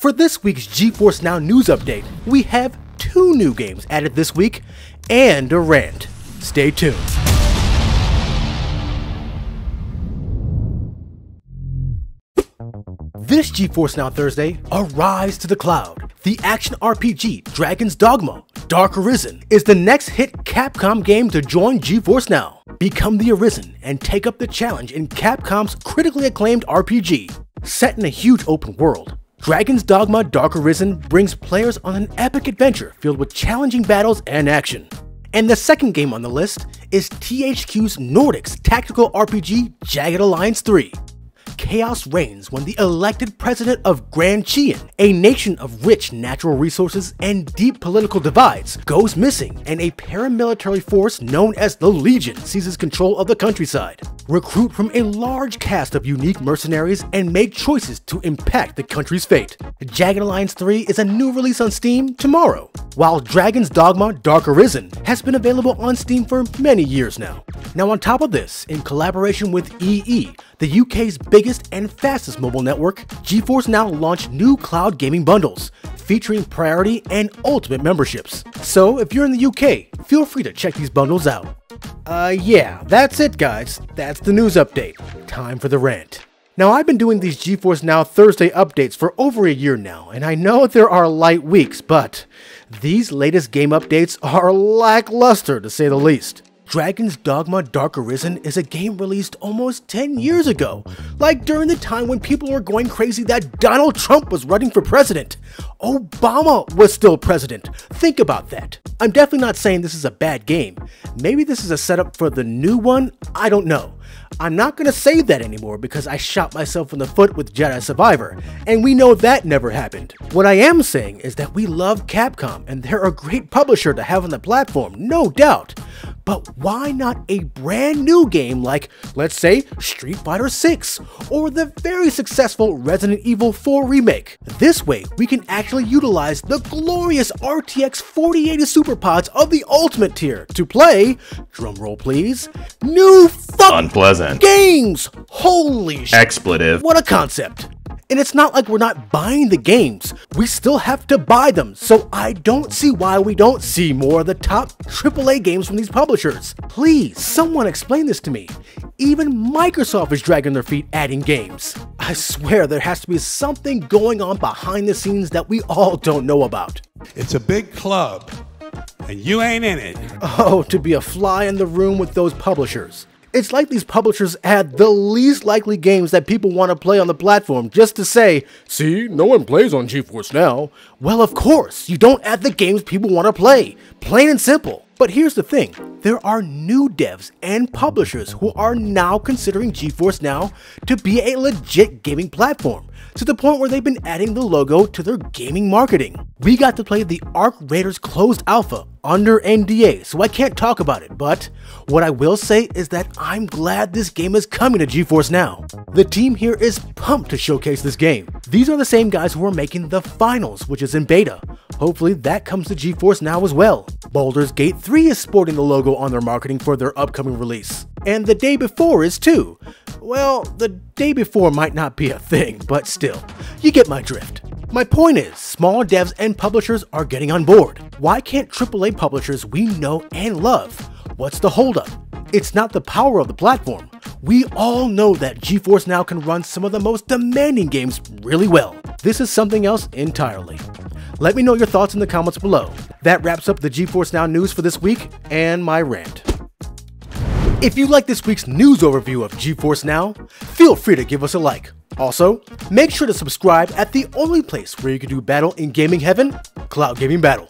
For this week's GeForce Now news update, we have 2 new games added this week and a rant. Stay tuned. This GeForce Now Thursday, Arise to the Cloud, the action RPG Dragon's Dogma, Dark Arisen, is the next hit Capcom game to join GeForce Now. Become the Arisen and take up the challenge in Capcom's critically acclaimed RPG. Set in a huge open world, Dragon's Dogma Dark Arisen brings players on an epic adventure filled with challenging battles and action. And the second game on the list is THQ's Nordic's tactical RPG Jagged Alliance 3. Chaos reigns when the elected president of Grand Chien, a nation of rich natural resources and deep political divides, goes missing, and a paramilitary force known as the Legion seizes control of the countryside. Recruit from a large cast of unique mercenaries and make choices to impact the country's fate. Jagged Alliance 3 is a new release on Steam tomorrow, while Dragon's Dogma Dark Arisen has been available on Steam for many years now. Now on top of this, in collaboration with EE, the UK's biggest and fastest mobile network, GeForce Now launched new cloud gaming bundles, featuring priority and ultimate memberships. So if you're in the UK, feel free to check these bundles out. Yeah, that's it guys, that's the news update. Time for the rant. Now I've been doing these GeForce Now Thursday updates for over a year now, and I know there are light weeks, but these latest game updates are lackluster to say the least. Dragon's Dogma Dark Arisen is a game released almost 10 years ago, like during the time when people were going crazy that Donald Trump was running for president. Obama was still president. Think about that. I'm definitely not saying this is a bad game. Maybe this is a setup for the new one, I don't know. I'm not gonna say that anymore because I shot myself in the foot with Jedi Survivor, and we know that never happened. What I am saying is that we love Capcom and they're a great publisher to have on the platform, no doubt. But why not a brand new game like, let's say, Street Fighter 6 or the very successful Resident Evil 4 remake? This way, we can actually utilize the glorious RTX 4080 SuperPods of the Ultimate tier to play, drumroll please, new unpleasant games! Holy expletive. What a concept! And it's not like we're not buying the games, we still have to buy them, so I don't see why we don't see more of the top AAA games from these publishers. Please, someone explain this to me. Even Microsoft is dragging their feet adding games. I swear there has to be something going on behind the scenes that we all don't know about. It's a big club, and you ain't in it. Oh, to be a fly in the room with those publishers. It's like these publishers add the least likely games that people want to play on the platform just to say, see, no one plays on GeForce Now. Well, of course, you don't add the games people want to play. Plain and simple. But here's the thing, there are new devs and publishers who are now considering GeForce Now to be a legit gaming platform, to the point where they've been adding the logo to their gaming marketing. We got to play the Arc Raiders closed alpha under NDA, so I can't talk about it, but what I will say is that I'm glad this game is coming to GeForce Now. The team here is pumped to showcase this game. These are the same guys who are making the finals, which is in beta. Hopefully that comes to GeForce Now as well. Baldur's Gate 3 is sporting the logo on their marketing for their upcoming release. And the day before is too. Well, the day before might not be a thing, but still, you get my drift. My point is, small devs and publishers are getting on board. Why can't AAA publishers we know and love? What's the holdup? It's not the power of the platform. We all know that GeForce Now can run some of the most demanding games really well. This is something else entirely. Let me know your thoughts in the comments below. That wraps up the GeForce Now news for this week and my rant. If you like this week's news overview of GeForce Now, feel free to give us a like. Also, make sure to subscribe at the only place where you can do battle in gaming heaven, Cloud Gaming Battle.